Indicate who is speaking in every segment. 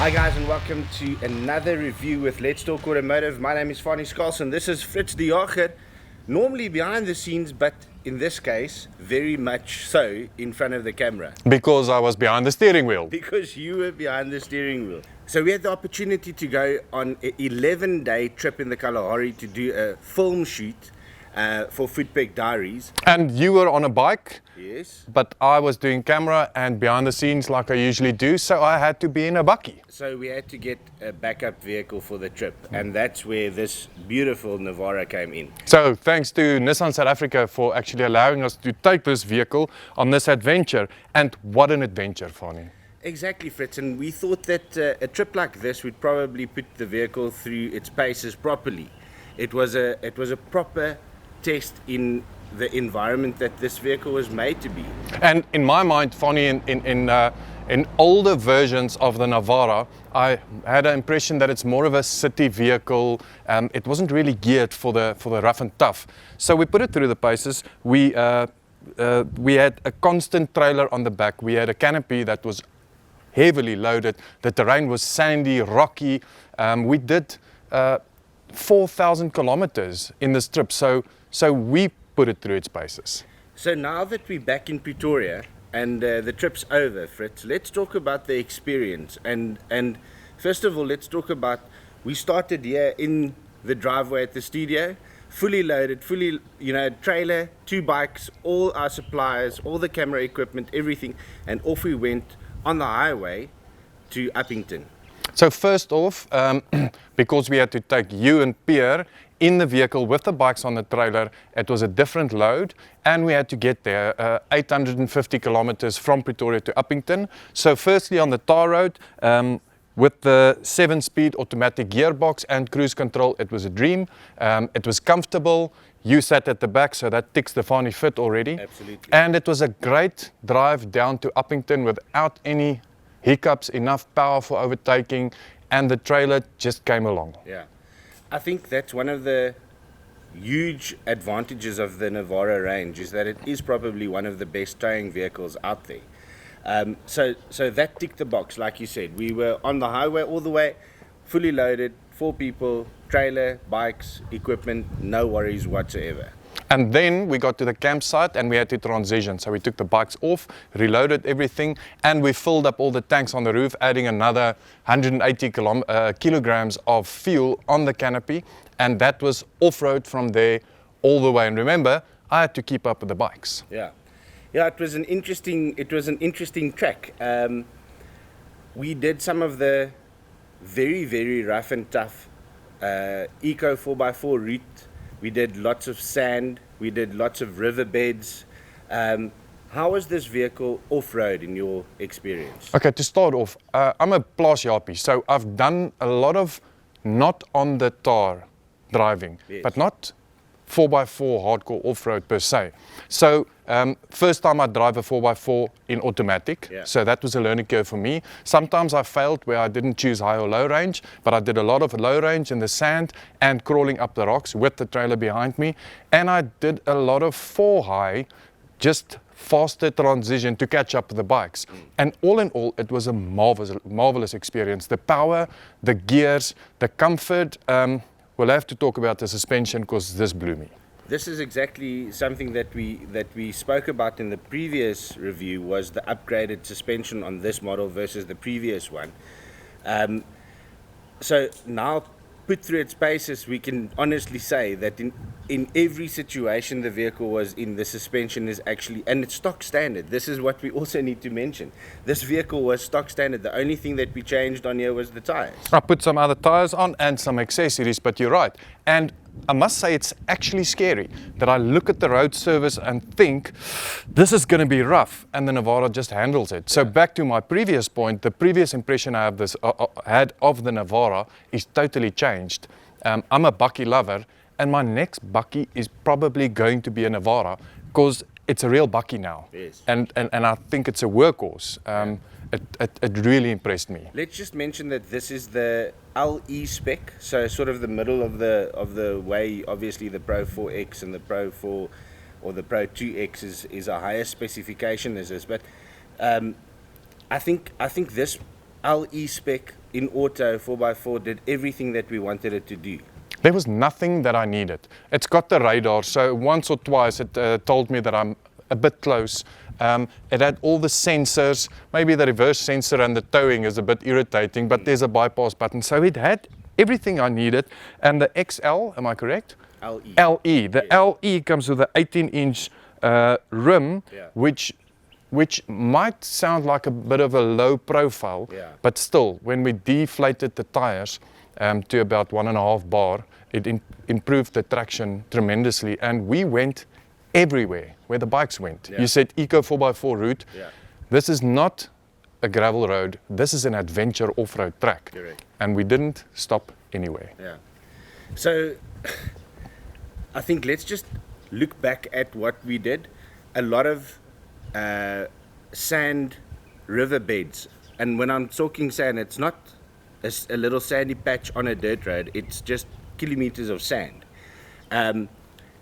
Speaker 1: Hi guys, and welcome to another review with Let's Talk Automotive. My name is Fanie Skalsen. This is Fritz de Jager, normally behind the scenes, but in this case, very much so in front of the camera.
Speaker 2: Because I was behind the steering wheel.
Speaker 1: Because you were behind the steering wheel. So we had the opportunity to go on an 11-day trip in the Kalahari to do a film shoot for Footpack Diaries.
Speaker 2: And you were on a bike,
Speaker 1: Yes.
Speaker 2: but I was doing camera and behind the scenes like I usually do, so I had to be in a bakkie.
Speaker 1: So we had to get a backup vehicle for the trip, and that's where this beautiful Navara came in.
Speaker 2: So thanks to Nissan South Africa for actually allowing us to take this vehicle on this adventure. And what an adventure, Fanie.
Speaker 1: Exactly, Fritz, and we thought that a trip like this would probably put the vehicle through its paces properly. It was a proper test in the environment that this vehicle was made to be.
Speaker 2: And in my mind, Fanie, in older versions of the Navara, I had an impression that it's more of a city vehicle. It wasn't really geared for the rough and tough. So we put it through the paces. We had a constant trailer on the back. We had a canopy that was heavily loaded. The terrain was sandy, rocky. We did 4,000 kilometers in this trip. So we put it through its paces.
Speaker 1: So now that we're back in Pretoria and the trip's over, Fritz, let's talk about the experience. And first of all, let's talk about, we started here in the driveway at the studio, fully loaded, trailer, 2 bikes, all our supplies, all the camera equipment, everything, and off we went on the highway to Uppington.
Speaker 2: So first off, because we had to take you and Peter in the vehicle with the bikes on the trailer, it was a different load, and we had to get there 850 kilometers from Pretoria to Uppington. So firstly on the tar road, with the 7-speed automatic gearbox and cruise control, it was a dream. It was comfortable. You sat at the back, so that ticks the Fanie fit already.
Speaker 1: Absolutely.
Speaker 2: And it was a great drive down to Uppington without any hiccups, enough power for overtaking, and the trailer just came along.
Speaker 1: Yeah, I think that's one of the huge advantages of the Navara range, is that it is probably one of the best towing vehicles out there. So that ticked the box, like you said. We were on the highway all the way, fully loaded, 4 people, trailer, bikes, equipment, no worries whatsoever.
Speaker 2: And then we got to the campsite and we had to transition. So we took the bikes off, reloaded everything, and we filled up all the tanks on the roof, adding another 180 kilograms of fuel on the canopy. And that was off-road from there all the way. And remember, I had to keep up with the bikes.
Speaker 1: Yeah, it was an interesting track. We did some of the very, very rough and tough eco 4x4 route. We did lots of sand, we did lots of riverbeds. How was this vehicle off-road in your experience?
Speaker 2: Okay, to start off, I'm a plaasjaapie, so I've done a lot of not on the tar driving,
Speaker 1: Yes.
Speaker 2: but not 4x4 hardcore off-road per se. So first time I drive a 4x4 in automatic,
Speaker 1: Yeah.
Speaker 2: so that was a learning curve for me. Sometimes I failed where I didn't choose high or low range, but I did a lot of low range in the sand and crawling up the rocks with the trailer behind me. And I did a lot of 4 high, just faster transition to catch up with the bikes. And all in all, it was a marvelous experience. The power, the gears, the comfort. We'll have to talk about the suspension because this blew me.
Speaker 1: This is exactly something that we spoke about in the previous review, was the upgraded suspension on this model versus the previous one. So now, put through its paces, we can honestly say that in every situation the vehicle was in, the suspension is actually, and it's stock standard. This is what we also need to mention. This vehicle was stock standard. The only thing that we changed on here was the tires.
Speaker 2: I put some other tires on and some accessories, but you're right. And I must say it's actually scary that I look at the road surface and think this is going to be rough, and the Navara just handles it. So back to my previous point, the previous impression I have had of the Navara is totally changed. I'm a bakkie lover, and my next bakkie is probably going to be a Navara because it's a real bakkie now.
Speaker 1: Yes.
Speaker 2: And I think it's a workhorse. It really impressed me.
Speaker 1: Let's just mention that this is the LE spec, so sort of the middle of the way. Obviously the Pro 4X and the Pro 4 or the Pro 2X is a higher specification as this, but I think this LE spec in auto 4x4 did everything that we wanted it to do.
Speaker 2: There was nothing that I needed. It's got the radar, so once or twice it told me that I'm a bit close. It had all the sensors. Maybe the reverse sensor and the towing is a bit irritating, but there's a bypass button. So it had everything I needed. And the XL, am I correct?
Speaker 1: LE.
Speaker 2: LE. The LE comes with an 18-inch rim, which might sound like a bit of a low profile, but still, when we deflated the tires to about 1.5 bar, it improved the traction tremendously, and we went everywhere where the bikes went. You said Eco 4x4 route. This is not a gravel road. This is an adventure off-road track.
Speaker 1: Correct.
Speaker 2: And we didn't stop anywhere.
Speaker 1: So I think let's just look back at what we did. A lot of sand riverbeds. And when I'm talking sand, it's not a little sandy patch on a dirt road. It's just kilometers of sand.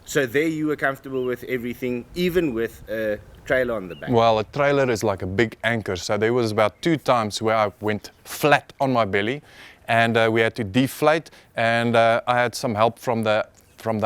Speaker 1: So there you were comfortable with everything, even with a trailer on the back.
Speaker 2: Well, a trailer is like a big anchor. So there was about 2 times where I went flat on my belly, and we had to deflate, and I had some help from the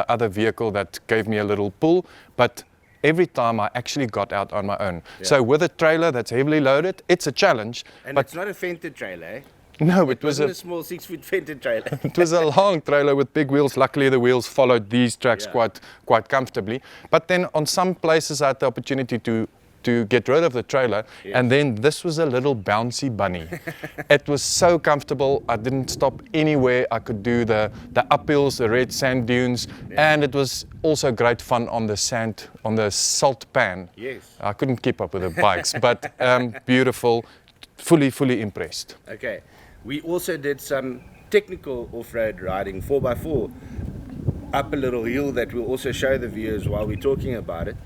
Speaker 2: other vehicle that gave me a little pull, but every time I actually got out on my own. So with a trailer that's heavily loaded, it's a challenge.
Speaker 1: And
Speaker 2: but
Speaker 1: it's not a fented trailer, eh?
Speaker 2: No, it was
Speaker 1: a small 6-foot fented trailer.
Speaker 2: It was a long trailer with big wheels. Luckily, the wheels followed these tracks quite comfortably. But then on some places, I had the opportunity to get rid of the trailer, and then this was a little bouncy bunny. It was so comfortable. I didn't stop anywhere. I could do the uphills, the red sand dunes, and it was also great fun on the sand, on the salt pan. I couldn't keep up with the bikes, but beautiful, fully impressed.
Speaker 1: Okay. We also did some technical off-road riding, 4x4, up a little hill that we'll also show the viewers while we're talking about it.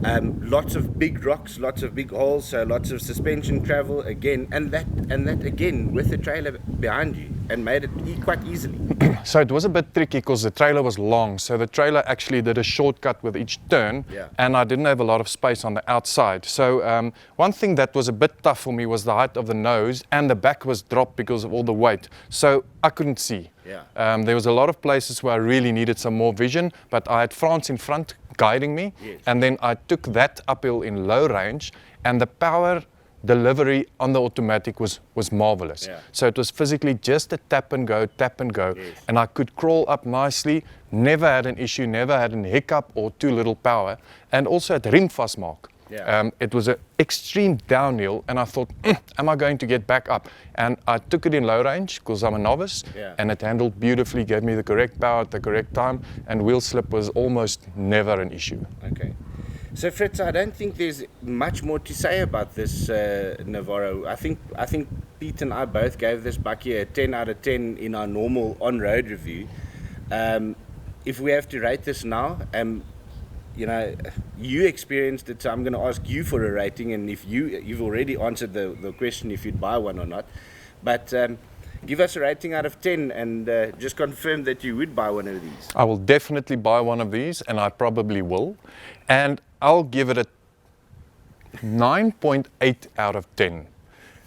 Speaker 1: Lots of big rocks, lots of big holes, so lots of suspension travel again, and that again with the trailer behind you, and made it quite easily.
Speaker 2: So it was a bit tricky because the trailer was long, so the trailer actually did a shortcut with each turn, and I didn't have a lot of space on the outside. So one thing that was a bit tough for me was the height of the nose, and the back was dropped because of all the weight, so I couldn't see. There was a lot of places where I really needed some more vision, but I had France in front guiding me, and then I took that uphill in low range, and the power delivery on the automatic was marvelous. So it was physically just a tap and go, and I could crawl up nicely, never had an issue, never had an hiccup or too little power, and also at rimvastmaak. It was an extreme downhill, and I thought, am I going to get back up? And I took it in low range because I'm a novice, and it handled beautifully, gave me the correct power at the correct time, and wheel slip was almost never an issue.
Speaker 1: Okay. So Fritz, I don't think there's much more to say about this Navara. I think Pete and I both gave this bakkie a 10 out of 10 in our normal on-road review. If we have to rate this now, you know, you experienced it, so I'm going to ask you for a rating, and if you've already answered the question if you'd buy one or not, but give us a rating out of 10 and just confirm that you would buy one of these.
Speaker 2: I will definitely buy one of these, and I probably will, and I'll give it a 9.8 out of 10.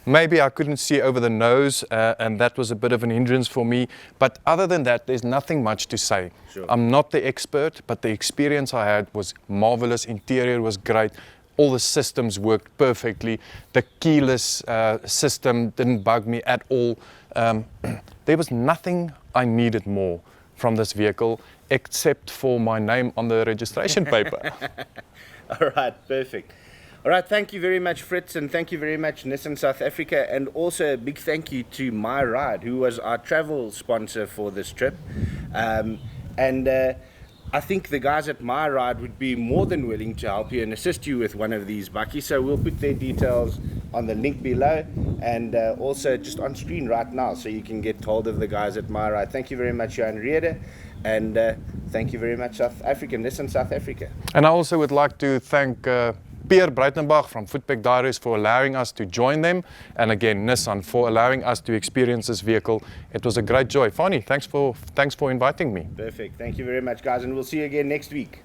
Speaker 2: Maybe I couldn't see over the nose, and that was a bit of an hindrance for me. But other than that, there's nothing much to say. I'm not the expert, but the experience I had was marvelous. Interior was great. All the systems worked perfectly. The keyless system didn't bug me at all. There was nothing I needed more from this vehicle, except for my name on the registration paper.
Speaker 1: All right, perfect. All right, thank you very much, Fritz, and thank you very much, Nissan South Africa, and also a big thank you to My Ride, who was our travel sponsor for this trip. I think the guys at My Ride would be more than willing to help you and assist you with one of these bakkies, so we'll put their details on the link below, and also just on screen right now, so you can get hold of the guys at My Ride. Thank you very much, Jan Riede, and thank you very much, South Africa, Nissan South Africa.
Speaker 2: And I also would like to thank Peter Breitenbach from Footpack Diaries for allowing us to join them, and again Nissan for allowing us to experience this vehicle. It was a great joy. Fanie, thanks for inviting me.
Speaker 1: Perfect. Thank you very much, guys, and we'll see you again next week.